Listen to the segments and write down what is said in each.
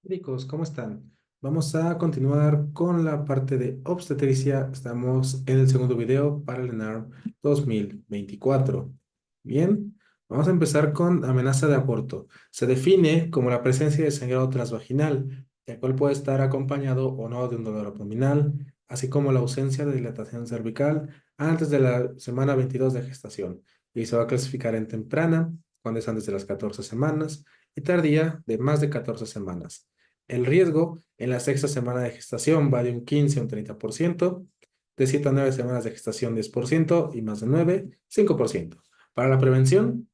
Chicos, ¿cómo están? Vamos a continuar con la parte de obstetricia. Estamos en el segundo video para el ENARM 2024. Bien, vamos a empezar con amenaza de aborto. Se define como la presencia de sangrado transvaginal, el cual puede estar acompañado o no de un dolor abdominal, así como la ausencia de dilatación cervical antes de la semana 22 de gestación. Y se va a clasificar en temprana, cuando es antes de las 14 semanas, y tardía de más de 14 semanas. El riesgo en la sexta semana de gestación va de un 15 a un 30%, de 7 a 9 semanas de gestación 10% y más de 9, 5%. Para la prevención,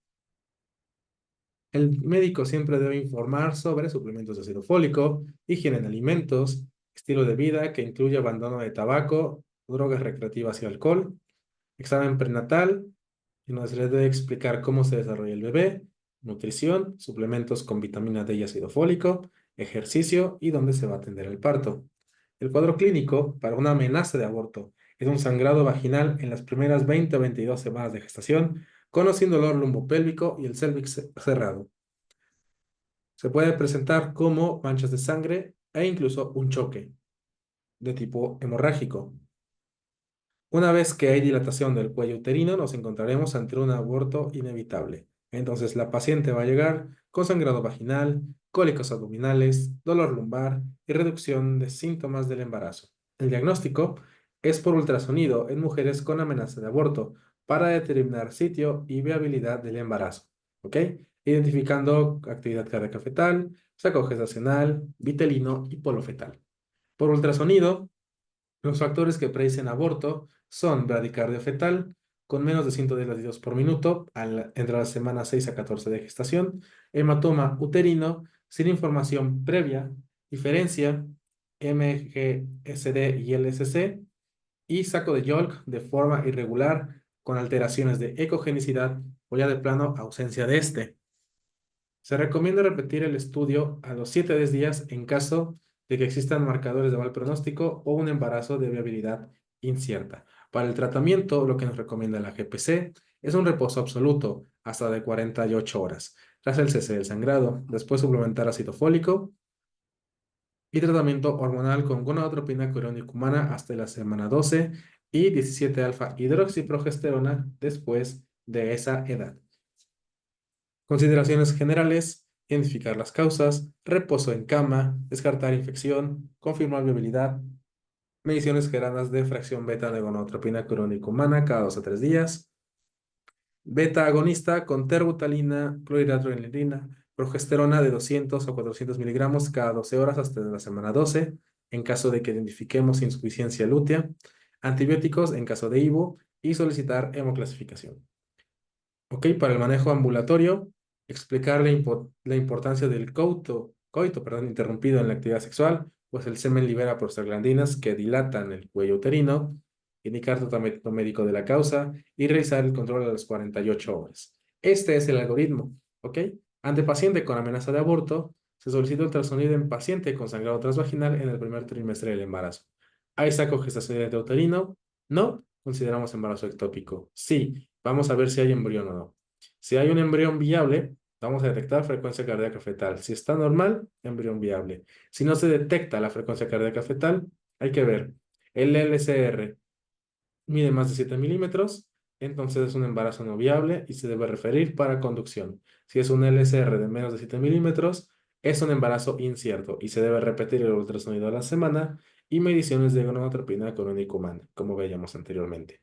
el médico siempre debe informar sobre suplementos de ácido fólico, higiene en alimentos, estilo de vida que incluye abandono de tabaco, drogas recreativas y alcohol, examen prenatal, y nos debe explicar cómo se desarrolla el bebé, nutrición, suplementos con vitamina D y ácido fólico, ejercicio y dónde se va a atender el parto. El cuadro clínico para una amenaza de aborto es un sangrado vaginal en las primeras 20 o 22 semanas de gestación, con o sin dolor lumbopélvico y el cervix cerrado. Se puede presentar como manchas de sangre e incluso un choque de tipo hemorrágico. Una vez que hay dilatación del cuello uterino, nos encontraremos ante un aborto inevitable. Entonces, la paciente va a llegar con sangrado vaginal, cólicos abdominales, dolor lumbar y reducción de síntomas del embarazo. El diagnóstico es por ultrasonido en mujeres con amenaza de aborto para determinar sitio y viabilidad del embarazo. ¿Ok? Identificando actividad cardíaca fetal, saco gestacional, vitelino y polo fetal. Por ultrasonido, los factores que predicen aborto son bradicardia fetal, con menos de 110 latidos por minuto entre las semanas 6 a 14 de gestación, hematoma uterino sin información previa, diferencia, MGSD y LSC, y saco de Yolk de forma irregular con alteraciones de ecogenicidad o ya de plano ausencia de este. Se recomienda repetir el estudio a los 7 días en caso de que existan marcadores de mal pronóstico o un embarazo de viabilidad incierta. Para el tratamiento, lo que nos recomienda la GPC es un reposo absoluto hasta de 48 horas, tras el cese del sangrado, después suplementar ácido fólico y tratamiento hormonal con gonadotropina humana hasta la semana 12 y 17 alfa hidroxiprogesterona después de esa edad. Consideraciones generales: identificar las causas, reposo en cama, descartar infección, confirmar viabilidad, mediciones geradas de fracción beta de gonadotropina humana cada 2 a 3 días, beta agonista con terbutalina, clorhidratrolinidina, progesterona de 200 a 400 miligramos cada 12 horas hasta la semana 12, en caso de que identifiquemos insuficiencia lútea, antibióticos en caso de IVO y solicitar hemoclasificación. Ok, para el manejo ambulatorio, explicar la importancia del coito, interrumpido en la actividad sexual, pues el semen libera prostaglandinas que dilatan el cuello uterino, indicar tratamiento médico de la causa y realizar el control a las 48 horas. Este es el algoritmo, ¿ok? Ante paciente con amenaza de aborto, se solicita ultrasonido en paciente con sangrado transvaginal en el primer trimestre del embarazo. ¿Hay saco gestacional uterino? No. ¿Consideramos embarazo ectópico? Sí. Vamos a ver si hay embrión o no. Si hay un embrión viable, vamos a detectar frecuencia cardíaca fetal. Si está normal, embrión viable. Si no se detecta la frecuencia cardíaca fetal, hay que ver. El LCR mide más de 7 milímetros, entonces es un embarazo no viable y se debe referir para conducción. Si es un LCR de menos de 7 milímetros, es un embarazo incierto y se debe repetir el ultrasonido a la semana y mediciones de gonadotropina con humana, como veíamos anteriormente.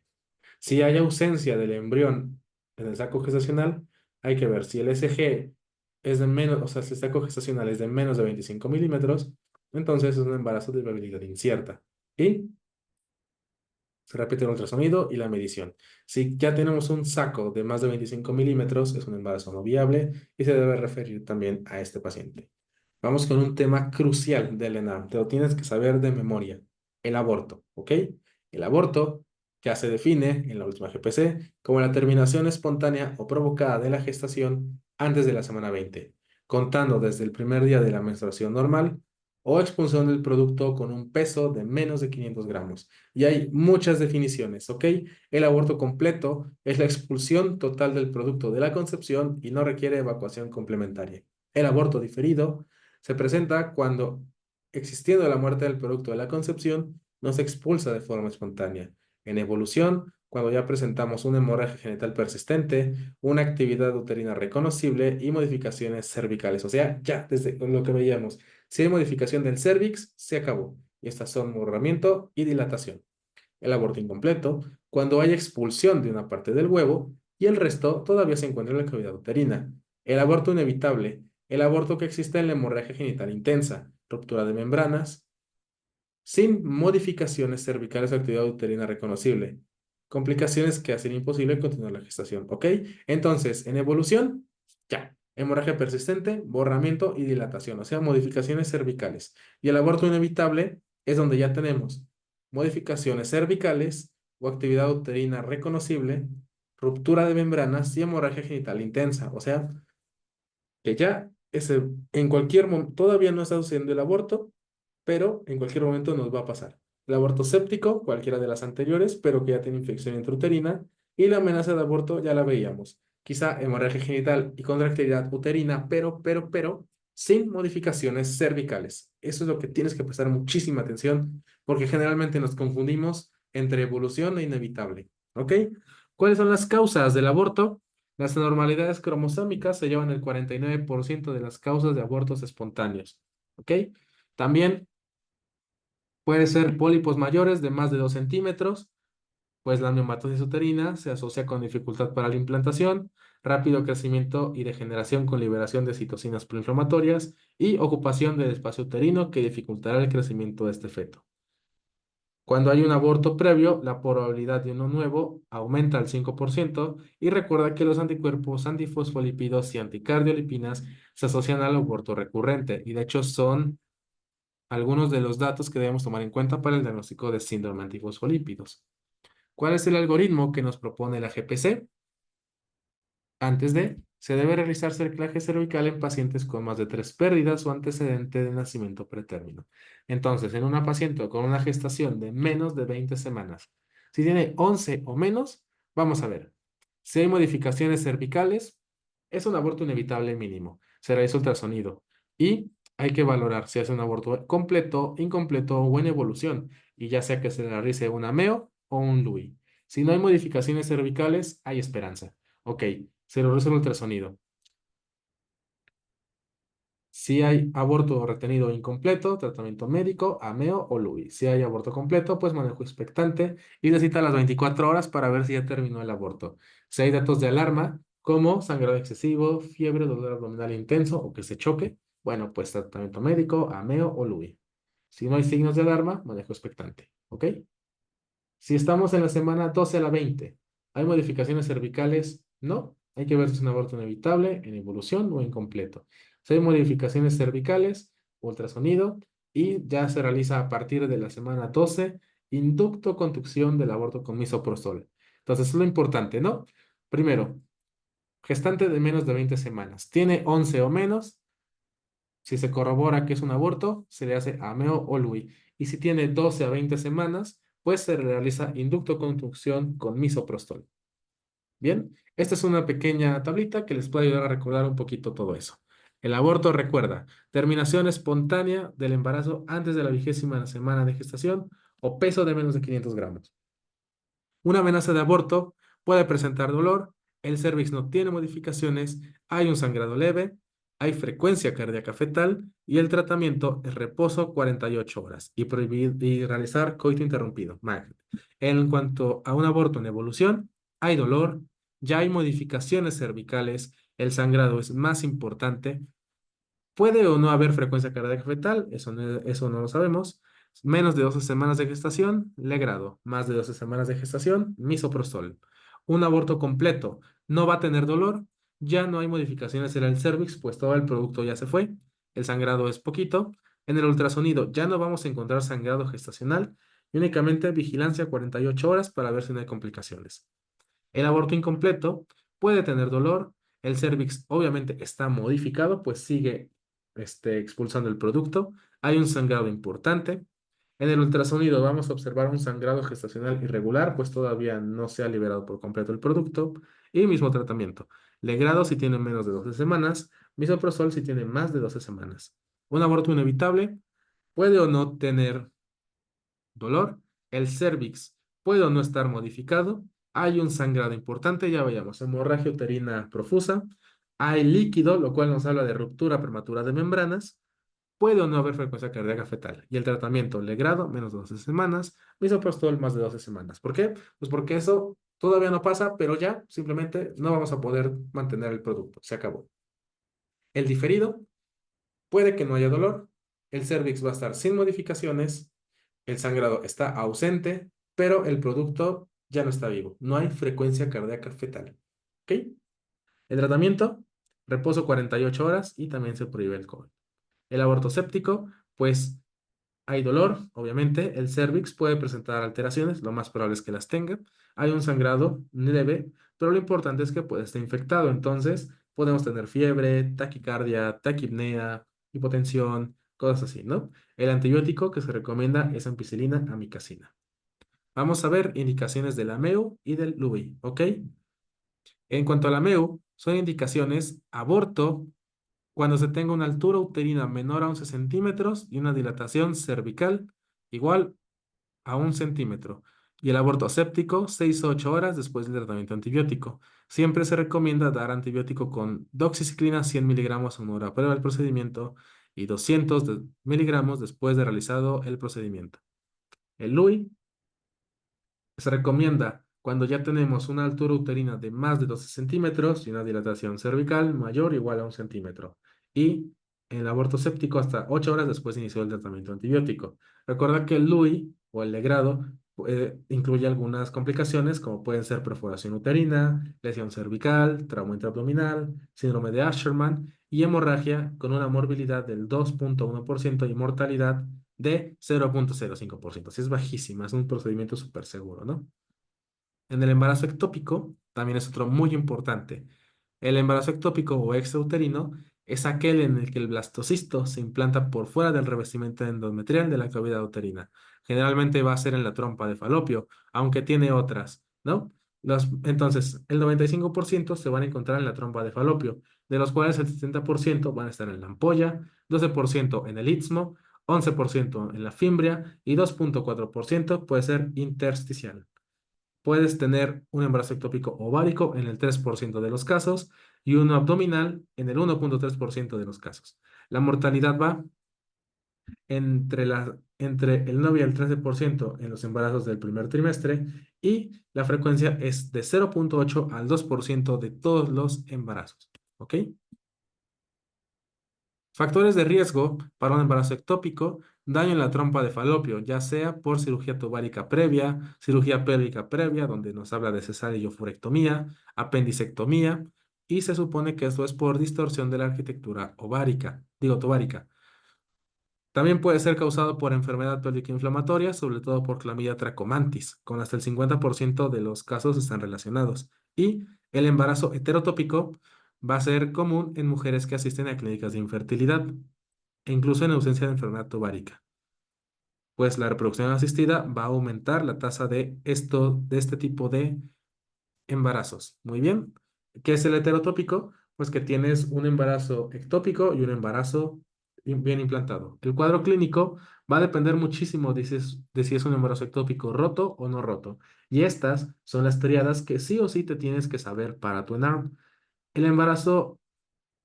Si hay ausencia del embrión en el saco gestacional, hay que ver si el SG es de menos, o sea, si el saco gestacional es de menos de 25 milímetros, entonces es un embarazo de viabilidad incierta. Y se repite el ultrasonido y la medición. Si ya tenemos un saco de más de 25 milímetros, es un embarazo no viable y se debe referir también a este paciente. Vamos con un tema crucial del ENAM. Te lo tienes que saber de memoria. El aborto, ¿ok? El aborto ya se define en la última GPC como la terminación espontánea o provocada de la gestación antes de la semana 20, contando desde el primer día de la menstruación normal o expulsión del producto con un peso de menos de 500 gramos. Y hay muchas definiciones, ¿ok? El aborto completo es la expulsión total del producto de la concepción y no requiere evacuación complementaria. El aborto diferido Se presenta cuando, existiendo la muerte del producto de la concepción, no se expulsa de forma espontánea. En evolución, cuando ya presentamos una hemorragia genital persistente, una actividad uterina reconocible y modificaciones cervicales. O sea, ya desde lo que veíamos, si hay modificación del cervix, se acabó. Y estas son borramiento y dilatación. El aborto incompleto, cuando hay expulsión de una parte del huevo y el resto todavía se encuentra en la cavidad uterina. El aborto inevitable, el aborto que existe en la hemorragia genital intensa, ruptura de membranas, sin modificaciones cervicales o actividad uterina reconocible. Complicaciones que hacen imposible continuar la gestación, ¿ok? Entonces, en evolución, ya. Hemorragia persistente, borramiento y dilatación, o sea, modificaciones cervicales. Y el aborto inevitable es donde ya tenemos modificaciones cervicales o actividad uterina reconocible, ruptura de membranas y hemorragia genital intensa. O sea, que ya en cualquier momento, todavía no está sucediendo el aborto, pero en cualquier momento nos va a pasar. El aborto séptico, cualquiera de las anteriores, pero que ya tiene infección intrauterina, y la amenaza de aborto ya la veíamos. Quizá hemorragia genital y contractilidad uterina, pero, sin modificaciones cervicales. Eso es lo que tienes que prestar muchísima atención, porque generalmente nos confundimos entre evolución e inevitable. ¿Ok? ¿Cuáles son las causas del aborto? Las anormalidades cromosómicas se llevan el 49% de las causas de abortos espontáneos. ¿Ok? También puede ser pólipos mayores de más de 2 centímetros, pues la neumatosis uterina se asocia con dificultad para la implantación, rápido crecimiento y degeneración con liberación de citocinas proinflamatorias y ocupación del espacio uterino que dificultará el crecimiento de este feto. Cuando hay un aborto previo, la probabilidad de uno nuevo aumenta al 5% y recuerda que los anticuerpos, antifosfolípidos y anticardiolipinas se asocian al aborto recurrente y de hecho son algunos de los datos que debemos tomar en cuenta para el diagnóstico de síndrome antifosfolípidos. ¿Cuál es el algoritmo que nos propone la GPC? Se debe realizar cerclaje cervical en pacientes con más de 3 pérdidas o antecedente de nacimiento pretérmino. Entonces, en una paciente con una gestación de menos de 20 semanas, si tiene 11 o menos, vamos a ver. Si hay modificaciones cervicales, es un aborto inevitable mínimo. Se realiza ultrasonido y hay que valorar si es un aborto completo, incompleto o en evolución, y ya sea que se realice un AMEO o un LUI. Si no hay modificaciones cervicales, hay esperanza. Ok, se realiza un ultrasonido. Si hay aborto retenido incompleto, tratamiento médico, AMEO o LUI. Si hay aborto completo, pues manejo expectante y se cita a las 24 horas para ver si ya terminó el aborto. Si hay datos de alarma, como sangrado excesivo, fiebre, dolor abdominal intenso o que se choque, bueno, pues tratamiento médico, AMEO o LUI. Si no hay signos de alarma, manejo expectante. ¿Ok? Si estamos en la semana 12 a la 20, ¿hay modificaciones cervicales? No. Hay que ver si es un aborto inevitable, en evolución o incompleto. Si hay modificaciones cervicales, ultrasonido y ya se realiza a partir de la semana 12, inducto conducción del aborto con misoprostol. Entonces, es lo importante, ¿no? Primero, gestante de menos de 20 semanas. Tiene 11 o menos. Si se corrobora que es un aborto, se le hace ameo o LUI. Y si tiene 12 a 20 semanas, pues se realiza inducto conducción con misoprostol. Bien, esta es una pequeña tablita que les puede ayudar a recordar un poquito todo eso. El aborto, recuerda, terminación espontánea del embarazo antes de la 20ª semana de gestación o peso de menos de 500 gramos. Una amenaza de aborto puede presentar dolor, el cervix no tiene modificaciones, hay un sangrado leve, hay frecuencia cardíaca fetal y el tratamiento es reposo 48 horas y prohibir y realizar coito interrumpido. En cuanto a un aborto en evolución, hay dolor, ya hay modificaciones cervicales, el sangrado es más importante. Puede o no haber frecuencia cardíaca fetal, eso no lo sabemos. Menos de 12 semanas de gestación, Legrado. Más de 12 semanas de gestación, Misoprostol. Un aborto completo no va a tener dolor, ya no hay modificaciones en el cervix, pues todo el producto ya se fue. El sangrado es poquito. En el ultrasonido ya no vamos a encontrar sangrado gestacional y únicamente vigilancia 48 horas para ver si no hay complicaciones. El aborto incompleto puede tener dolor. El cervix obviamente está modificado, pues sigue expulsando el producto. Hay un sangrado importante. En el ultrasonido vamos a observar un sangrado gestacional irregular, pues todavía no se ha liberado por completo el producto. Y mismo tratamiento. Legrado si tiene menos de 12 semanas, misoprostol si tiene más de 12 semanas. Un aborto inevitable puede o no tener dolor. El cérvix puede o no estar modificado. Hay un sangrado importante, ya veíamos, hemorragia uterina profusa. Hay líquido, lo cual nos habla de ruptura prematura de membranas. Puede o no haber frecuencia cardíaca fetal. Y el tratamiento legrado, menos de 12 semanas. Misoprostol, más de 12 semanas. ¿Por qué? Pues porque eso todavía no pasa, pero ya simplemente no vamos a poder mantener el producto. Se acabó. El diferido, puede que no haya dolor. El cérvix va a estar sin modificaciones. El sangrado está ausente, pero el producto ya no está vivo. No hay frecuencia cardíaca fetal. ¿Ok? El tratamiento, reposo 48 horas y también se prohíbe el COVID. El aborto séptico, pues hay dolor, obviamente. El cérvix puede presentar alteraciones, lo más probable es que las tenga. Hay un sangrado leve, pero lo importante es que puede estar infectado. Entonces, podemos tener fiebre, taquicardia, taquipnea, hipotensión, cosas así, ¿no? El antibiótico que se recomienda es ampicilina, amikacina. Vamos a ver indicaciones del AMEU y del LUI, ¿ok? En cuanto al AMEU, son indicaciones aborto cuando se tenga una altura uterina menor a 11 centímetros y una dilatación cervical igual a 1 centímetro. Y el aborto séptico, 6 a 8 horas después del tratamiento antibiótico. Siempre se recomienda dar antibiótico con doxiciclina 100 miligramos a una hora previa del procedimiento y 200 miligramos después de realizado el procedimiento. El LUI se recomienda cuando ya tenemos una altura uterina de más de 12 centímetros y una dilatación cervical mayor o igual a 1 centímetro. Y el aborto séptico hasta 8 horas después de iniciar el tratamiento antibiótico. Recuerda que el LUI o el legrado incluye algunas complicaciones como pueden ser perforación uterina, lesión cervical, trauma intraabdominal, síndrome de Asherman y hemorragia con una morbilidad del 2,1% y mortalidad de 0,05%. Sí, es bajísima, es un procedimiento súper seguro, ¿no? En el embarazo ectópico también es otro muy importante. El embarazo ectópico o extrauterino es aquel en el que el blastocisto se implanta por fuera del revestimiento endometrial de la cavidad uterina. Generalmente va a ser en la trompa de falopio, aunque tiene otras, ¿no? Entonces, el 95% se van a encontrar en la trompa de falopio, de los cuales el 70% van a estar en la ampolla, 12% en el istmo, 11% en la fimbria y 2,4% puede ser intersticial. Puedes tener un embarazo ectópico ovárico en el 3% de los casos y uno abdominal en el 1,3% de los casos. La mortalidad va entre el 9 y el 13% en los embarazos del primer trimestre y la frecuencia es de 0,8 al 2% de todos los embarazos. ¿Ok? Factores de riesgo para un embarazo ectópico: daño en la trompa de falopio, ya sea por cirugía tubárica previa, cirugía pélvica previa, donde nos habla de cesárea y ovurectomía, apendicectomía, y se supone que esto es por distorsión de la arquitectura tubárica. También puede ser causado por enfermedad pélvica inflamatoria, sobre todo por Clamidia trachomantis, con hasta el 50% de los casos están relacionados. Y el embarazo heterotópico va a ser común en mujeres que asisten a clínicas de infertilidad e incluso en ausencia de enfermedad tubárica, pues la reproducción asistida va a aumentar la tasa de este tipo de embarazos. Muy bien. ¿Qué es el heterotópico? Pues que tienes un embarazo ectópico y un embarazo bien implantado. El cuadro clínico va a depender muchísimo de si es un embarazo ectópico roto o no roto. Y estas son las triadas que sí o sí te tienes que saber para tu ENARM. El embarazo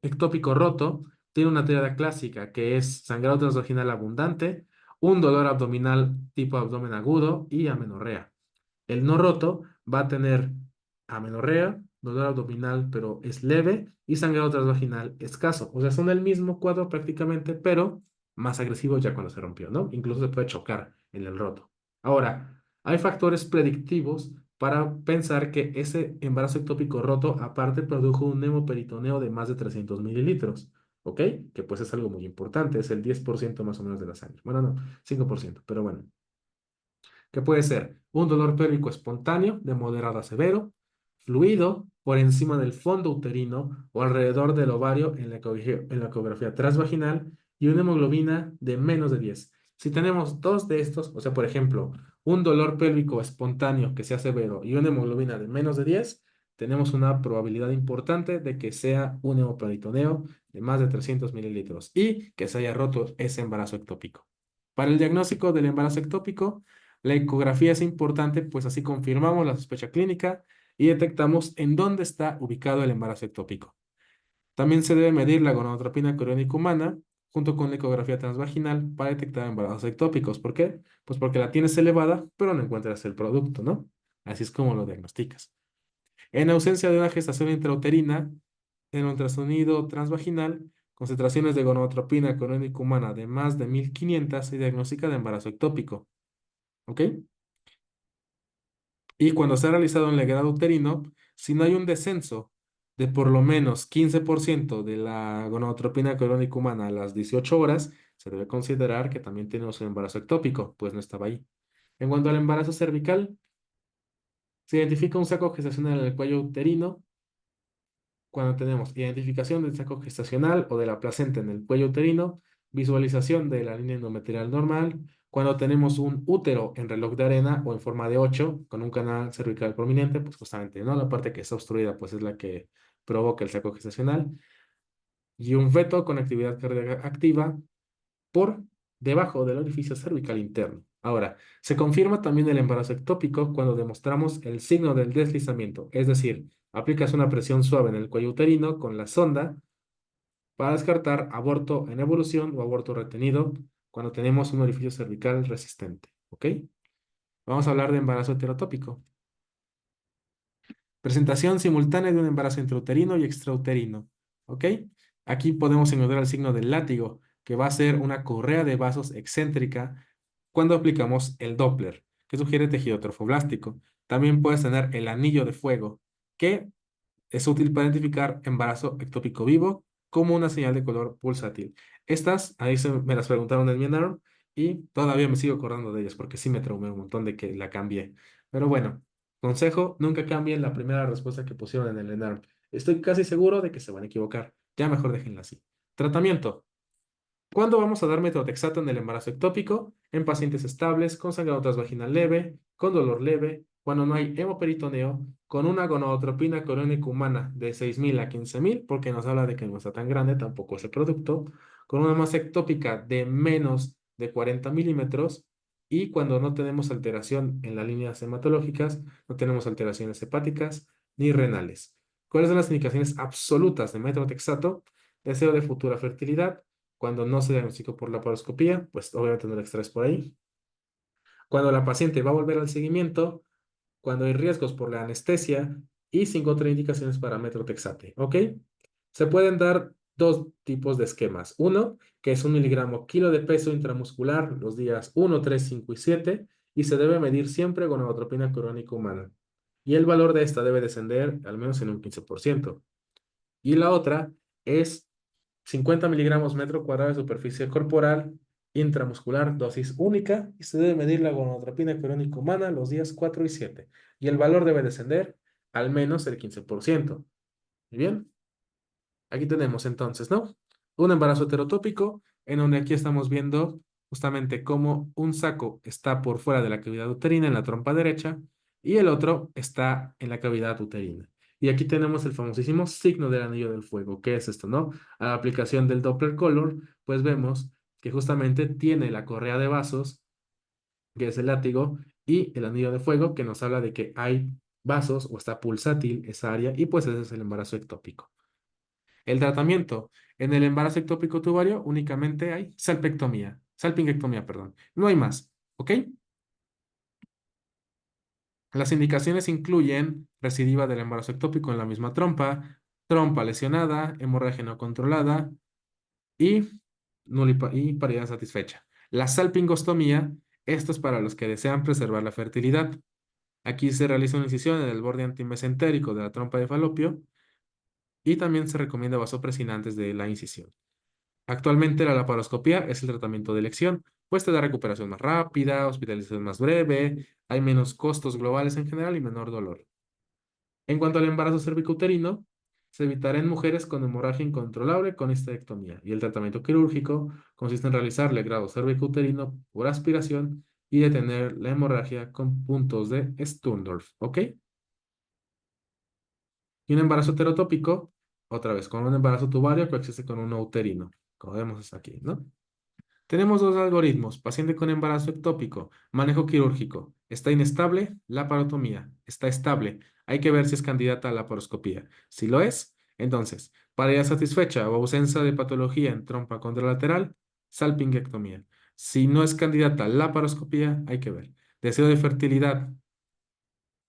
ectópico roto tiene una tríada clásica que es sangrado transvaginal abundante, un dolor abdominal tipo abdomen agudo y amenorrea. El no roto va a tener amenorrea, dolor abdominal, pero es leve, y sangrado transvaginal escaso. O sea, son el mismo cuadro prácticamente, pero más agresivo ya cuando se rompió, ¿no? Incluso se puede chocar en el roto. Ahora, hay factores predictivos para pensar que ese embarazo ectópico roto aparte produjo un hemoperitoneo de más de 300 mililitros, ¿ok? Que pues es algo muy importante, es el 10% más o menos de la sangre. Bueno, no, 5%, pero bueno, que puede ser un dolor pélvico espontáneo de moderado a severo, fluido por encima del fondo uterino o alrededor del ovario en la ecografía transvaginal y una hemoglobina de menos de 10. Si tenemos dos de estos, o sea, por ejemplo, un dolor pélvico espontáneo que sea severo y una hemoglobina de menos de 10, tenemos una probabilidad importante de que sea un hemoperitoneo de más de 300 mililitros y que se haya roto ese embarazo ectópico. Para el diagnóstico del embarazo ectópico, la ecografía es importante, pues así confirmamos la sospecha clínica y detectamos en dónde está ubicado el embarazo ectópico. También se debe medir la gonadotropina coriónica humana junto con la ecografía transvaginal para detectar embarazos ectópicos. ¿Por qué? Pues porque la tienes elevada, pero no encuentras el producto, ¿no? Así es como lo diagnosticas. En ausencia de una gestación intrauterina, en ultrasonido transvaginal, concentraciones de gonadotropina coriónica humana de más de 1500 se diagnostica de embarazo ectópico. ¿Ok? Y cuando se ha realizado un legrado uterino, si no hay un descenso de por lo menos 15% de la gonadotropina coriónica humana a las 18 horas, se debe considerar que también tenemos un embarazo ectópico, pues no estaba ahí. En cuanto al embarazo cervical, se identifica un saco gestacional en el cuello uterino cuando tenemos identificación del saco gestacional o de la placenta en el cuello uterino, visualización de la línea endometrial normal, cuando tenemos un útero en reloj de arena o en forma de 8 con un canal cervical prominente, pues justamente, ¿no? La parte que está obstruida, pues es la que provoca el saco gestacional, y un feto con actividad cardíaca activa por debajo del orificio cervical interno. Ahora, se confirma también el embarazo ectópico cuando demostramos el signo del deslizamiento, es decir, aplicas una presión suave en el cuello uterino con la sonda para descartar aborto en evolución o aborto retenido cuando tenemos un orificio cervical resistente. ¿Ok? Vamos a hablar de embarazo heterotópico. Presentación simultánea de un embarazo intrauterino y extrauterino. ¿Ok? Aquí podemos encontrar el signo del látigo, que va a ser una correa de vasos excéntrica cuando aplicamos el Doppler, que sugiere tejido trofoblástico. También puedes tener el anillo de fuego, que es útil para identificar embarazo ectópico vivo como una señal de color pulsátil. Estas, ahí me las preguntaron en mi ENARM y todavía me sigo acordando de ellas porque sí me traumé un montón de que la cambié. Pero bueno, consejo, nunca cambien la primera respuesta que pusieron en el ENARM. Estoy casi seguro de que se van a equivocar. Ya mejor déjenla así. Tratamiento. ¿Cuándo vamos a dar metotrexato en el embarazo ectópico? En pacientes estables, con sangrado transvaginal leve, con dolor leve, cuando no hay hemoperitoneo, con una gonadotropina coriónica humana de 6.000 a 15.000, porque nos habla de que no está tan grande tampoco ese producto, con una masa ectópica de menos de 40 milímetros y cuando no tenemos alteración en las líneas hematológicas, no tenemos alteraciones hepáticas ni renales. ¿Cuáles son las indicaciones absolutas de metotrexato? Deseo de futura fertilidad. Cuando no se diagnosticó por la paroscopía, pues obviamente no la extraes por ahí. Cuando la paciente va a volver al seguimiento, cuando hay riesgos por la anestesia y sin contraindicaciones para metotrexate, ¿ok? Se pueden dar dos tipos de esquemas. Uno, que es 1 miligramo kilo de peso intramuscular los días 1, 3, 5 y 7 y se debe medir siempre con gonadotropina coriónica humana. Y el valor de esta debe descender al menos en un 15%. Y la otra es 50 miligramos metro cuadrado de superficie corporal intramuscular, dosis única, y se debe medir la gonadotropina coriónica humana los días 4 y 7. Y el valor debe descender al menos el 15%. Muy bien, aquí tenemos entonces, ¿no? Un embarazo heterotópico, en donde aquí estamos viendo justamente cómo un saco está por fuera de la cavidad uterina en la trompa derecha y el otro está en la cavidad uterina. Y aquí tenemos el famosísimo signo del anillo del fuego. ¿Qué es esto, no? A la aplicación del Doppler Color, pues vemos que justamente tiene la correa de vasos, que es el látigo, y el anillo de fuego, que nos habla de que hay vasos o está pulsátil esa área, y pues ese es el embarazo ectópico. El tratamiento en el embarazo ectópico tubario únicamente hay salpingectomía, perdón. No hay más, ¿ok? Las indicaciones incluyen recidiva del embarazo ectópico en la misma trompa, trompa lesionada, hemorragia no controlada y, y paridad satisfecha. La salpingostomía, esto es para los que desean preservar la fertilidad. Aquí se realiza una incisión en el borde antimesentérico de la trompa de falopio y también se recomienda vasopresina antes de la incisión. Actualmente la laparoscopia es el tratamiento de elección, pues te da recuperación más rápida, hospitalización más breve, hay menos costos globales en general y menor dolor. En cuanto al embarazo cervicouterino, se evitará en mujeres con hemorragia incontrolable con histerectomía y el tratamiento quirúrgico consiste en realizar legrado cervicouterino por aspiración y detener la hemorragia con puntos de Sturndorf, ¿ok? Y un embarazo heterotópico, otra vez, con un embarazo tubario coexiste con uno uterino, como vemos aquí, ¿no? Tenemos dos algoritmos, paciente con embarazo ectópico, manejo quirúrgico. Está inestable, laparotomía. Está estable, hay que ver si es candidata a laparoscopía. Si lo es, entonces, pareja satisfecha o ausencia de patología en trompa contralateral, salpingectomía. Si no es candidata a laparoscopía, hay que ver. Deseo de fertilidad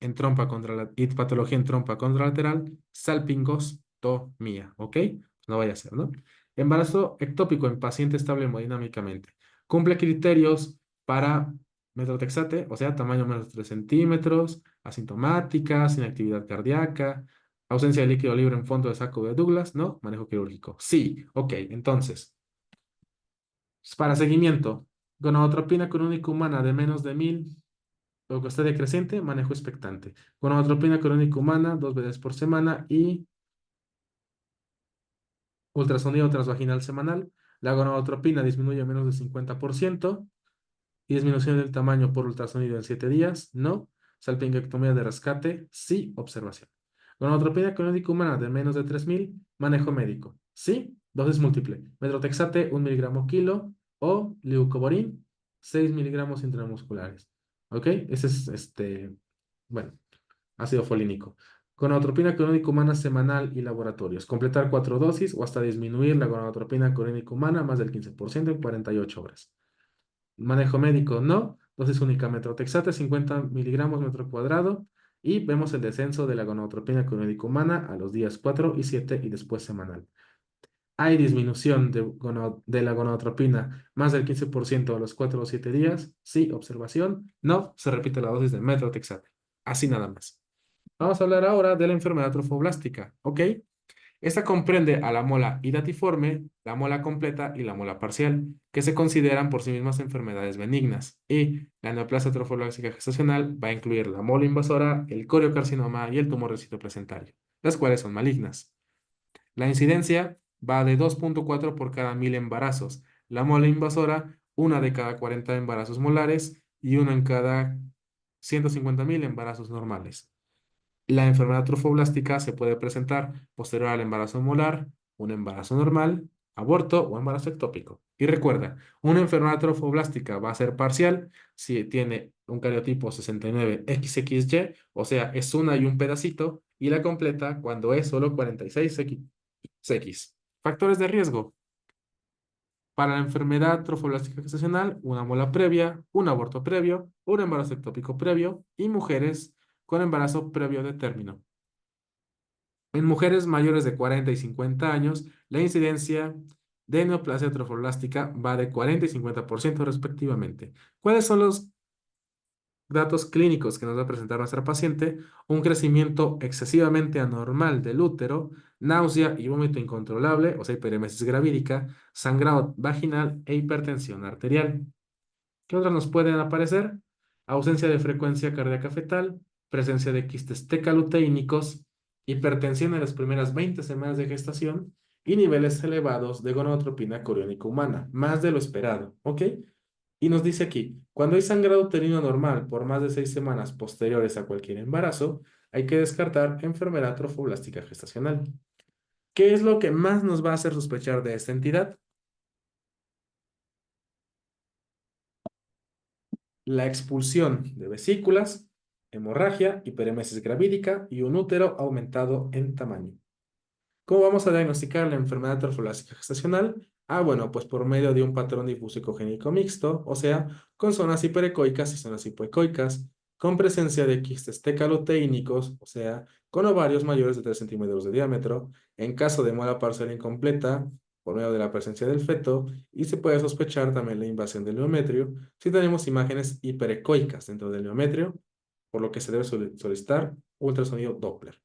en trompa y patología en trompa contralateral, salpingostomía, ¿ok? No vaya a ser, ¿no? Embarazo ectópico en paciente estable hemodinámicamente. Cumple criterios para metrotexate, o sea, tamaño menos de 3 centímetros, asintomática, sin actividad cardíaca, ausencia de líquido libre en fondo de saco de Douglas, ¿no? Manejo quirúrgico. Sí, ok, entonces, para seguimiento, gonadotropina crónica humana de menos de 1000. Glucostasia decreciente, manejo expectante. Gonadotropina crónica humana, 2 veces por semana y ultrasonido transvaginal semanal. La gonadotropina disminuye a menos del 50% y disminución del tamaño por ultrasonido en 7 días, no. Salpingectomía de rescate, sí, observación. Gonadotropina crónica humana de menos de 3000, manejo médico, sí, dosis múltiple. Metrotexate, 1 mg kilo o leucovorin, 6 miligramos intramusculares. ¿Ok? Ese es bueno. Ácido folínico. Gonadotropina clínica humana semanal y laboratorios. Completar 4 dosis o hasta disminuir la gonadotropina clínica humana más del 15% en 48 horas. Manejo médico, no. Dosis única metrotexate, 50 miligramos metro cuadrado. Y vemos el descenso de la gonadotropina clínica humana a los días 4 y 7 y después semanal. Hay disminución de la gonadotropina más del 15% a los 4 o 7 días. Sí, observación. No, se repite la dosis de metrotexate. Así nada más. Vamos a hablar ahora de la enfermedad trofoblástica, ¿ok? Esta comprende a la mola hidatiforme, la mola completa y la mola parcial, que se consideran por sí mismas enfermedades benignas. Y la neoplasia trofoblástica gestacional va a incluir la mola invasora, el coriocarcinoma y el tumor recitoplacentario, las cuales son malignas. La incidencia va de 2,4 por cada 1000 embarazos. La mola invasora, una de cada 40 embarazos molares y una en cada 150.000 embarazos normales. La enfermedad trofoblástica se puede presentar posterior al embarazo molar, un embarazo normal, aborto o embarazo ectópico. Y recuerda, una enfermedad trofoblástica va a ser parcial si tiene un cariotipo 69XXY, o sea, es una y un pedacito, y la completa cuando es solo 46XX. Factores de riesgo. Para la enfermedad trofoblástica gestacional, una mola previa, un aborto previo, un embarazo ectópico previo y mujeres con embarazo previo de término. En mujeres mayores de 40 y 50 años, la incidencia de neoplasia trofoblástica va de 40 y 50% respectivamente. ¿Cuáles son los datos clínicos que nos va a presentar nuestra paciente? Un crecimiento excesivamente anormal del útero, náusea y vómito incontrolable, o sea, hiperemesis gravídica, sangrado vaginal e hipertensión arterial. ¿Qué otras nos pueden aparecer? Ausencia de frecuencia cardíaca fetal, presencia de quistes tecaluteínicos, hipertensión en las primeras 20 semanas de gestación y niveles elevados de gonadotropina coriónica humana, más de lo esperado, ¿ok? Y nos dice aquí, cuando hay sangrado uterino normal por más de 6 semanas posteriores a cualquier embarazo, hay que descartar enfermedad trofoblástica gestacional. ¿Qué es lo que más nos va a hacer sospechar de esta entidad? La expulsión de vesículas, hemorragia, hiperemesis gravídica y un útero aumentado en tamaño. ¿Cómo vamos a diagnosticar la enfermedad trofoblástica gestacional? Bueno, pues por medio de un patrón difuso ecogénico mixto, o sea, con zonas hiperecoicas y zonas hipoecoicas, con presencia de quistes tecaloteínicos, o sea, con ovarios mayores de 3 centímetros de diámetro, en caso de mola parcial incompleta, por medio de la presencia del feto, y se puede sospechar también la invasión del miometrio si tenemos imágenes hiperecoicas dentro del miometrio, por lo que se debe solicitar ultrasonido Doppler.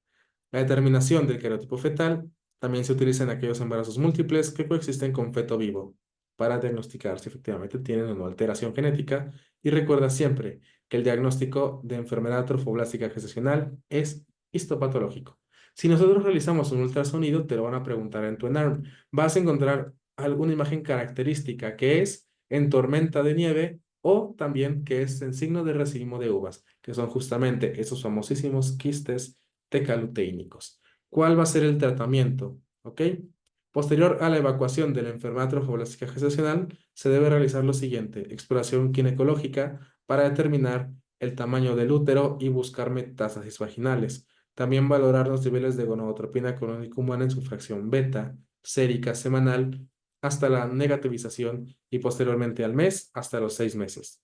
La determinación del cariotipo fetal también se utiliza en aquellos embarazos múltiples que coexisten con feto vivo para diagnosticar si efectivamente tienen o no alteración genética. Y recuerda siempre que el diagnóstico de enfermedad trofoblástica gestacional es histopatológico. Si nosotros realizamos un ultrasonido, te lo van a preguntar en tu ENARM. Vas a encontrar alguna imagen característica que es en tormenta de nieve o también que es en signo de racimo de uvas, que son justamente esos famosísimos quistes tecaluteínicos. ¿Cuál va a ser el tratamiento? ¿Ok? Posterior a la evacuación de la enfermedad trofoblástica gestacional, se debe realizar lo siguiente: exploración ginecológica para determinar el tamaño del útero y buscar metástasis vaginales. También valorar los niveles de gonadotropina crónica humana en su fracción beta, sérica semanal, hasta la negativización y posteriormente al mes hasta los 6 meses.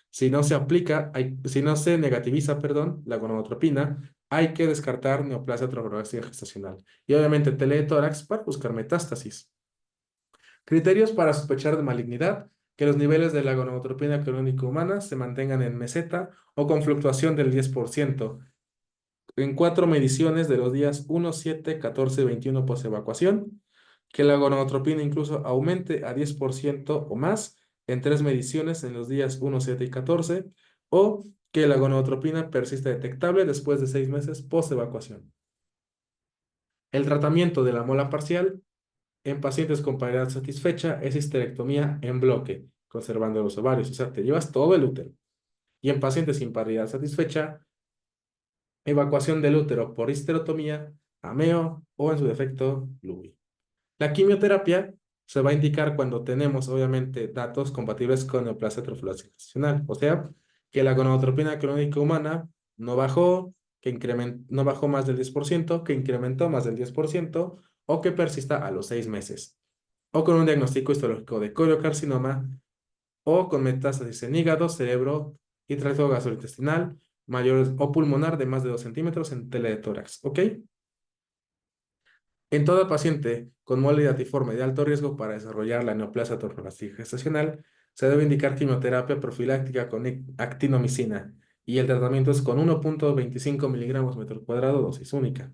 Si no se negativiza, perdón, la gonadotropina, hay que descartar neoplasia trofoblástica gestacional. Y obviamente teletórax para buscar metástasis. Criterios para sospechar de malignidad: que los niveles de la gonadotropina crónica humana se mantengan en meseta o con fluctuación del 10% en 4 mediciones de los días 1, 7, 14, 21 post-evacuación, que la gonadotropina incluso aumente a 10% o más en 3 mediciones en los días 1, 7 y 14, o que la gonadotropina persista detectable después de 6 meses post-evacuación. El tratamiento de la mola parcial en pacientes con paridad satisfecha es histerectomía en bloque, conservando los ovarios, o sea, te llevas todo el útero. Y en pacientes sin paridad satisfecha, evacuación del útero por histerotomía, ameo o en su defecto, LUBI. La quimioterapia se va a indicar cuando tenemos, obviamente, datos compatibles con neoplasia trofológica gestacional, o sea, que la gonadotropina crónica humana no bajó, no bajó más del 10%, que incrementó más del 10%, o que persista a los 6 meses, o con un diagnóstico histológico de coriocarcinoma, o con metástasis en hígado, cerebro y tracto gastrointestinal, mayores o pulmonar de más de 2 centímetros en tele de tórax, ¿ok? En toda paciente con mole datiforme de alto riesgo para desarrollar la neoplasia trofoblástica gestacional, se debe indicar quimioterapia profiláctica con actinomicina y el tratamiento es con 1,25 miligramos metro cuadrado, dosis única.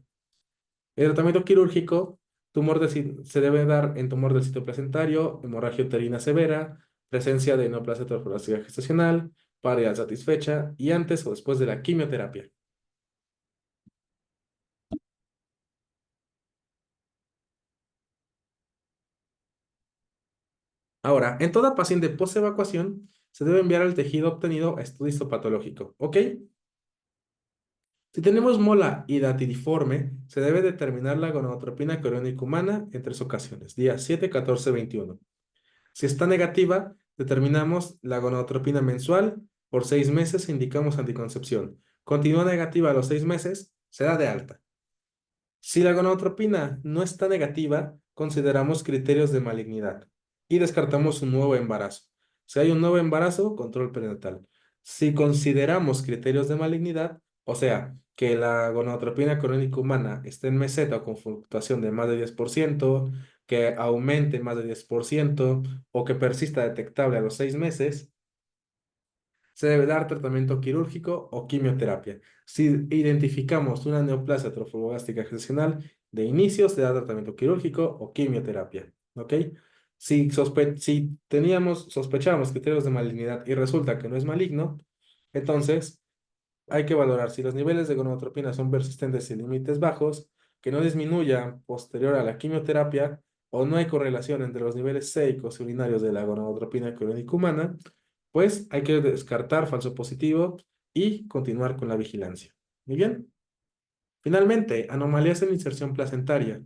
El tratamiento quirúrgico se debe dar en tumor del sitio placentario, hemorragia uterina severa, presencia de neoplasia trofoblástica gestacional, paridad satisfecha y antes o después de la quimioterapia. Ahora, en toda paciente post-evacuación, se debe enviar el tejido obtenido a estudio histopatológico, ¿ok? Si tenemos mola hidatidiforme, se debe determinar la gonadotropina coriónica humana en 3 ocasiones, días 7, 14, 21. Si está negativa, determinamos la gonadotropina mensual por 6 meses e indicamos anticoncepción. Continúa negativa a los 6 meses, se da de alta. Si la gonadotropina no está negativa, consideramos criterios de malignidad y descartamos un nuevo embarazo. Si hay un nuevo embarazo, control prenatal. Si consideramos criterios de malignidad, o sea, que la gonadotropina crónica humana esté en meseta o con fluctuación de más de 10%, que aumente más de 10% o que persista detectable a los 6 meses, se debe dar tratamiento quirúrgico o quimioterapia. Si identificamos una neoplasia trofoblástica gestacional, de inicio se da tratamiento quirúrgico o quimioterapia. ¿Ok? Si sospechábamos criterios de malignidad y resulta que no es maligno, entonces hay que valorar si los niveles de gonadotropina son persistentes y límites bajos, que no disminuyan posterior a la quimioterapia, o no hay correlación entre los niveles séricos y urinarios de la gonadotropina crónica humana, pues hay que descartar falso positivo y continuar con la vigilancia. Muy bien. Finalmente, anomalías en la inserción placentaria.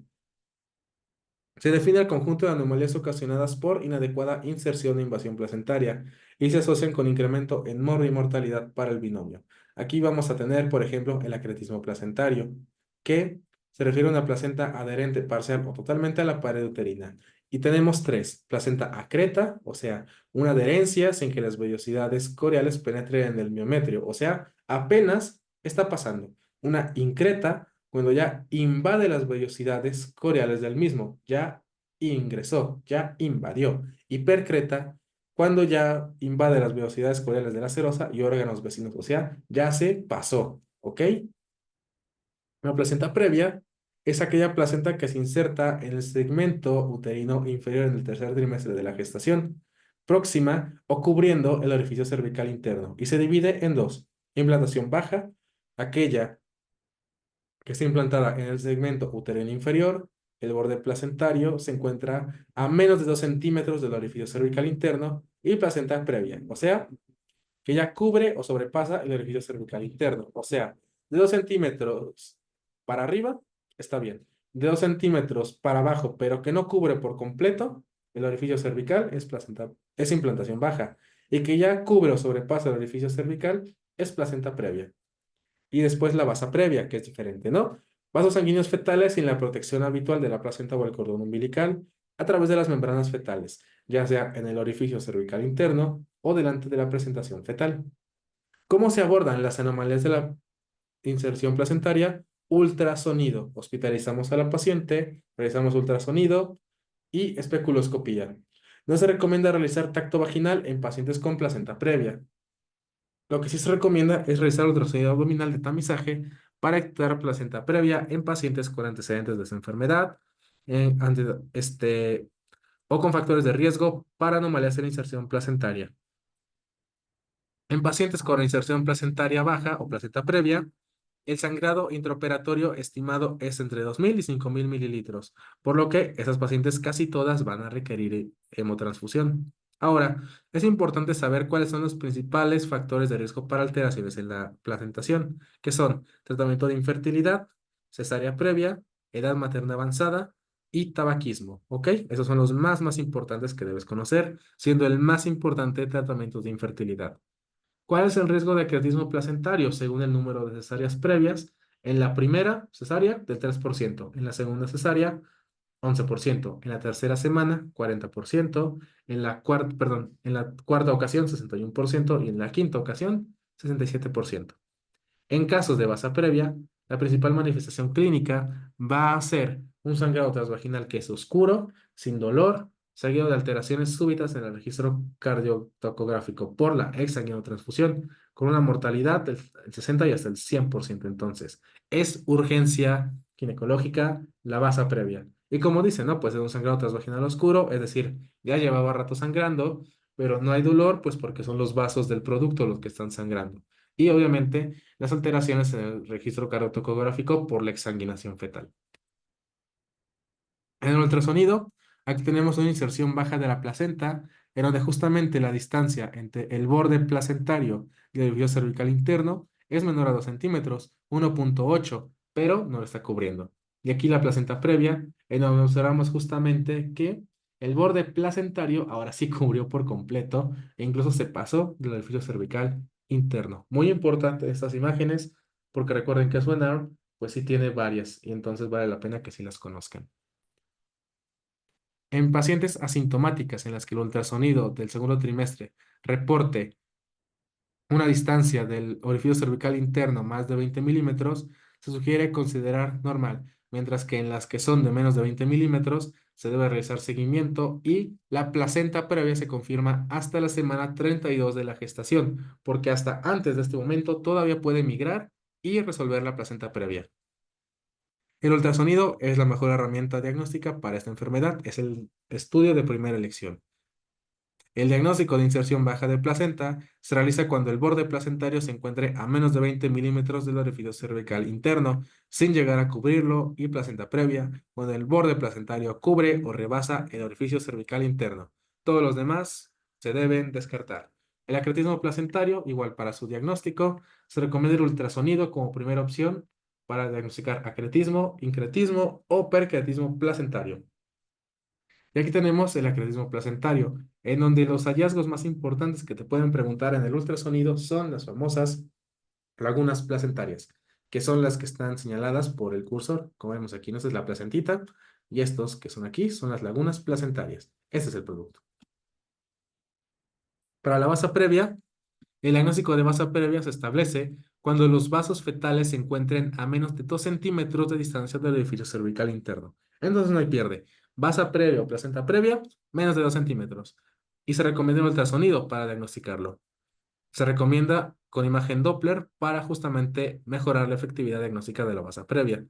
Se define el conjunto de anomalías ocasionadas por inadecuada inserción e invasión placentaria y se asocian con incremento en y mortalidad para el binomio. Aquí vamos a tener, por ejemplo, el acretismo placentario, que se refiere a una placenta adherente parcial o totalmente a la pared uterina. Y tenemos tres: placenta acreta, o sea, una adherencia sin que las vellosidades coreales penetren en el miometrio, o sea, apenas está pasando. Una increta, cuando ya invade las vellosidades coreales del mismo, ya ingresó, ya invadió. Hipercreta, cuando ya invade las vellosidades coreales de la serosa y órganos vecinos, o sea, ya se pasó, ¿ok? Una placenta previa es aquella placenta que se inserta en el segmento uterino inferior en el tercer trimestre de la gestación, próxima o cubriendo el orificio cervical interno, y se divide en dos: implantación baja, aquella que está implantada en el segmento uterino inferior. El borde placentario se encuentra a menos de 2 centímetros del orificio cervical interno, y placenta previa, o sea, que ya cubre o sobrepasa el orificio cervical interno, o sea, de 2 centímetros para arriba está bien. De 2 centímetros para abajo, pero que no cubre por completo el orificio cervical, es implantación baja. Y que ya cubre o sobrepasa el orificio cervical, es placenta previa. Y después la basa previa, que es diferente, ¿no? Vasos sanguíneos fetales sin la protección habitual de la placenta o el cordón umbilical a través de las membranas fetales, ya sea en el orificio cervical interno o delante de la presentación fetal. ¿Cómo se abordan las anomalías de la inserción placentaria? Ultrasonido. Hospitalizamos a la paciente, realizamos ultrasonido y especuloscopía. No se recomienda realizar tacto vaginal en pacientes con placenta previa. Lo que sí se recomienda es realizar ultrasonido abdominal de tamizaje para detectar placenta previa en pacientes con antecedentes de esa enfermedad, o con factores de riesgo para anomalías en la inserción placentaria. En pacientes con inserción placentaria baja o placenta previa, el sangrado intraoperatorio estimado es entre 2.000 y 5.000 mililitros, por lo que esas pacientes casi todas van a requerir hemotransfusión. Ahora, es importante saber cuáles son los principales factores de riesgo para alteraciones en la placentación, que son tratamiento de infertilidad, cesárea previa, edad materna avanzada y tabaquismo, ¿ok? Esos son los más importantes que debes conocer, siendo el más importante tratamiento de infertilidad. ¿Cuál es el riesgo de acretismo placentario según el número de cesáreas previas? En la primera cesárea, del 3%; en la segunda cesárea, 11%; en la tercera semana, 40%; en la cuarta ocasión, 61%; y en la quinta ocasión, 67%. En casos de basa previa, la principal manifestación clínica va a ser un sangrado transvaginal que es oscuro, sin dolor, seguido de alteraciones súbitas en el registro cardiotocográfico por la exsanguinotransfusión, con una mortalidad del 60 y hasta el 100%. Entonces, es urgencia ginecológica la basa previa. Y como dice, ¿no? Pues es un sangrado transvaginal oscuro, es decir, ya llevaba rato sangrando, pero no hay dolor, pues porque son los vasos del producto los que están sangrando. Y obviamente las alteraciones en el registro cardiotocográfico por la exsanguinación fetal. En el ultrasonido, aquí tenemos una inserción baja de la placenta, en donde justamente la distancia entre el borde placentario y el orificio cervical interno es menor a 2 centímetros, 1,8, pero no lo está cubriendo. Y aquí la placenta previa, en donde observamos justamente que el borde placentario ahora sí cubrió por completo e incluso se pasó del orificio cervical interno. Muy importante estas imágenes, porque recuerden que Swenar, pues sí tiene varias, y entonces vale la pena que sí las conozcan. En pacientes asintomáticas en las que el ultrasonido del segundo trimestre reporte una distancia del orificio cervical interno más de 20 milímetros, se sugiere considerar normal, mientras que en las que son de menos de 20 milímetros se debe realizar seguimiento y la placenta previa se confirma hasta la semana 32 de la gestación, porque hasta antes de este momento todavía puede migrar y resolver la placenta previa. El ultrasonido es la mejor herramienta diagnóstica para esta enfermedad, es el estudio de primera elección. El diagnóstico de inserción baja de placenta se realiza cuando el borde placentario se encuentre a menos de 20 milímetros del orificio cervical interno, sin llegar a cubrirlo, y placenta previa, cuando el borde placentario cubre o rebasa el orificio cervical interno. Todos los demás se deben descartar. El acretismo placentario, igual para su diagnóstico, se recomienda el ultrasonido como primera opción para diagnosticar acretismo, incretismo o percretismo placentario. Y aquí tenemos el acretismo placentario, en donde los hallazgos más importantes que te pueden preguntar en el ultrasonido son las famosas lagunas placentarias, que son las que están señaladas por el cursor. Como vemos aquí, ¿no? Esta es la placentita, y estos que son aquí son las lagunas placentarias. Este es el producto. Para la basa previa, el diagnóstico de basa previa se establece cuando los vasos fetales se encuentren a menos de 2 centímetros de distancia del orificio cervical interno. Entonces no hay pierde. Basa previa o placenta previa, menos de 2 centímetros. Y se recomienda un ultrasonido para diagnosticarlo. Se recomienda con imagen Doppler para justamente mejorar la efectividad diagnóstica de la basa previa.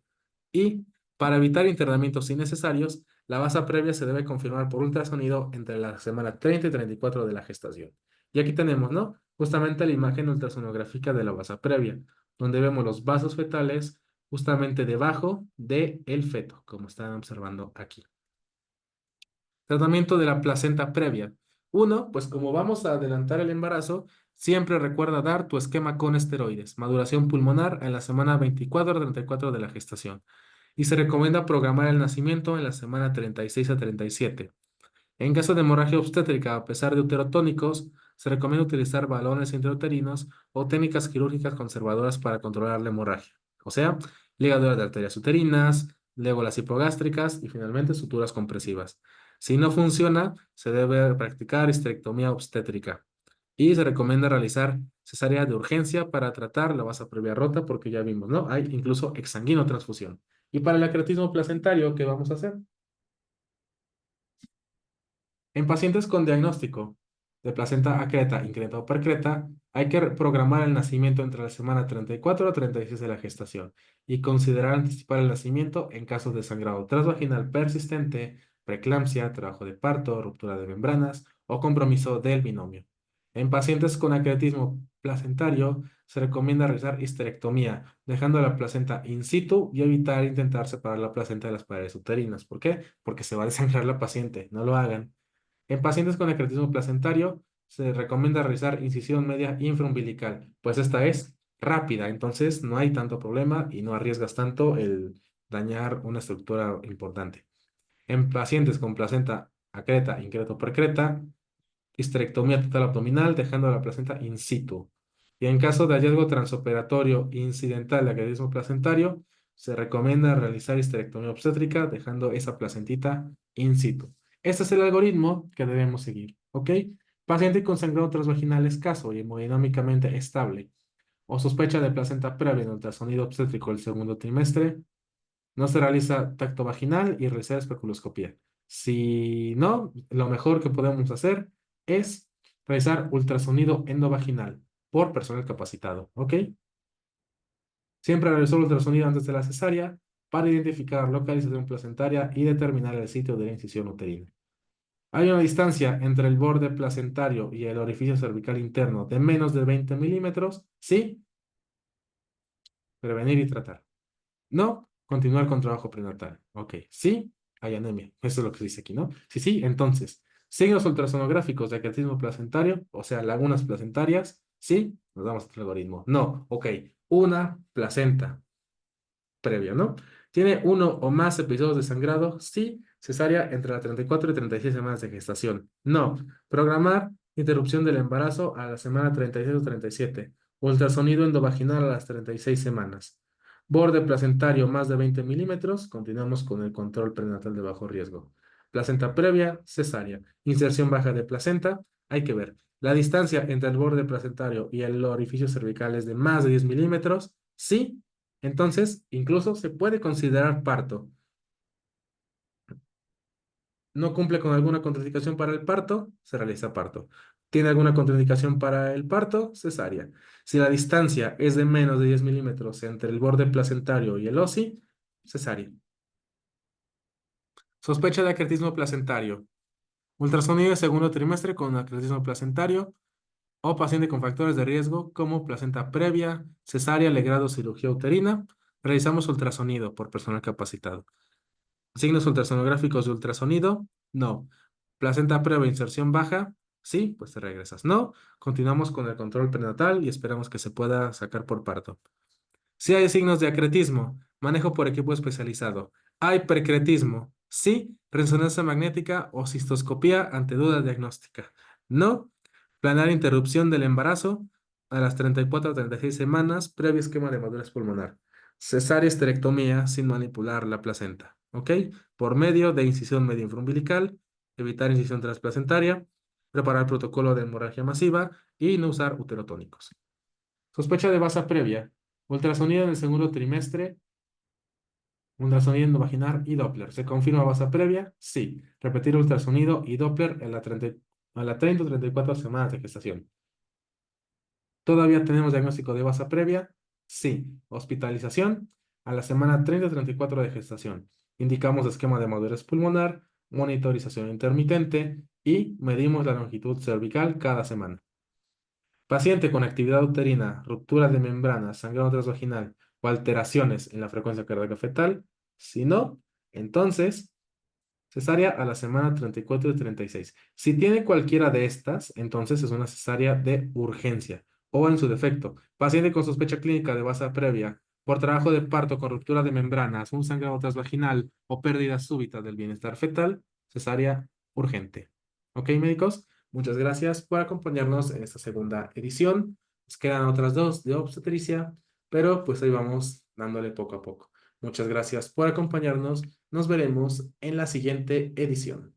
Y para evitar internamientos innecesarios, la basa previa se debe confirmar por ultrasonido entre la semana 30 y 34 de la gestación. Y aquí tenemos, ¿no? Justamente la imagen ultrasonográfica de la basa previa, donde vemos los vasos fetales justamente debajo del feto, como están observando aquí. Tratamiento de la placenta previa. Uno, pues como vamos a adelantar el embarazo, siempre recuerda dar tu esquema con esteroides, maduración pulmonar en la semana 24 a 34 de la gestación. y se recomienda programar el nacimiento en la semana 36 a 37. En caso de hemorragia obstétrica, a pesar de uterotónicos, se recomienda utilizar balones intrauterinos o técnicas quirúrgicas conservadoras para controlar la hemorragia, o sea, ligadura de arterias uterinas, luego las hipogástricas y finalmente suturas compresivas. Si no funciona, se debe practicar histerectomía obstétrica y se recomienda realizar cesárea de urgencia para tratar la vasa previa rota porque ya vimos, ¿no? Hay incluso exsanguinotransfusión. Y para el acretismo placentario, ¿qué vamos a hacer? En pacientes con diagnóstico de placenta acreta, increta o percreta, hay que programar el nacimiento entre la semana 34 a 36 de la gestación y considerar anticipar el nacimiento en casos de sangrado transvaginal persistente, preeclampsia, trabajo de parto, ruptura de membranas o compromiso del binomio. En pacientes con acretismo placentario, se recomienda realizar histerectomía, dejando la placenta in situ y evitar intentar separar la placenta de las paredes uterinas. ¿Por qué? Porque se va a desangrar la paciente. No lo hagan. En pacientes con acretismo placentario se recomienda realizar incisión media infraumbilical, pues esta es rápida, entonces no hay tanto problema y no arriesgas tanto el dañar una estructura importante. En pacientes con placenta acreta, increta o percreta, histerectomía total abdominal, dejando la placenta in situ. Y en caso de hallazgo transoperatorio incidental de acretismo placentario, se recomienda realizar histerectomía obstétrica, dejando esa placentita in situ. Este es el algoritmo que debemos seguir, ¿ok? Paciente con sangrado transvaginal escaso y hemodinámicamente estable, o sospecha de placenta previa en ultrasonido obstétrico el segundo trimestre, no se realiza tacto vaginal y realizar especuloscopía. Si no, lo mejor que podemos hacer es realizar ultrasonido endovaginal por personal capacitado, ¿ok? Siempre realizar ultrasonido antes de la cesárea para identificar localización placentaria y determinar el sitio de la incisión uterina. Hay una distancia entre el borde placentario y el orificio cervical interno de menos de 20 milímetros, sí, prevenir y tratar. No, continuar con trabajo prenatal. Ok, sí, hay anemia. Eso es lo que se dice aquí, ¿no? Sí, sí, entonces, signos ultrasonográficos de acretismo placentario, o sea, lagunas placentarias, sí, nos damos el algoritmo. No, ok, una placenta previa, ¿no? ¿Tiene uno o más episodios de sangrado? Sí, cesárea entre las 34 y 36 semanas de gestación. No, programar interrupción del embarazo a la semana 36 o 37. Ultrasonido endovaginal a las 36 semanas. Borde placentario más de 20 milímetros. Continuamos con el control prenatal de bajo riesgo. Placenta previa, cesárea. Inserción baja de placenta. Hay que ver. La distancia entre el borde placentario y el orificio cervical es de más de 10 milímetros. Sí, entonces, incluso se puede considerar parto. ¿No cumple con alguna contraindicación para el parto? Se realiza parto. ¿Tiene alguna contraindicación para el parto? Cesárea. Si la distancia es de menos de 10 milímetros entre el borde placentario y el OSI, cesárea. Sospecha de acretismo placentario. Ultrasonido de segundo trimestre con acretismo placentario o paciente con factores de riesgo como placenta previa, cesárea, legrado, cirugía uterina. Realizamos ultrasonido por personal capacitado. Signos ultrasonográficos de ultrasonido, no. Placenta previa inserción baja, sí, pues te regresas. No, continuamos con el control prenatal y esperamos que se pueda sacar por parto. Si hay signos de acretismo, manejo por equipo especializado. Hay precretismo, sí, resonancia magnética o cistoscopía ante duda diagnóstica. No, planear interrupción del embarazo a las 34 a 36 semanas, previo esquema de madurez pulmonar. Cesárea esterectomía sin manipular la placenta, ¿ok? Por medio de incisión media infraumbilical, evitar incisión transplacentaria, preparar protocolo de hemorragia masiva y no usar uterotónicos. Sospecha de basa previa. Ultrasonido en el segundo trimestre, ultrasonido endovaginal y Doppler. ¿Se confirma basa previa? Sí. Repetir ultrasonido y Doppler en a la 30 o 34 semanas de gestación. ¿Todavía tenemos diagnóstico de basa previa? Sí. Hospitalización a la semana 30 o 34 de gestación. Indicamos esquema de madurez pulmonar, monitorización intermitente y medimos la longitud cervical cada semana. Paciente con actividad uterina, ruptura de membrana, sangrado transvaginal o alteraciones en la frecuencia cardíaca fetal. Si no, entonces cesárea a la semana 34 y 36. Si tiene cualquiera de estas, entonces es una cesárea de urgencia o en su defecto, paciente con sospecha clínica de basa previa Por trabajo de parto con ruptura de membranas, un sangrado transvaginal o pérdida súbita del bienestar fetal, cesárea urgente. ¿Ok, médicos? Muchas gracias por acompañarnos en esta segunda edición. Nos quedan otras dos de obstetricia, pero pues ahí vamos dándole poco a poco. Muchas gracias por acompañarnos. Nos veremos en la siguiente edición.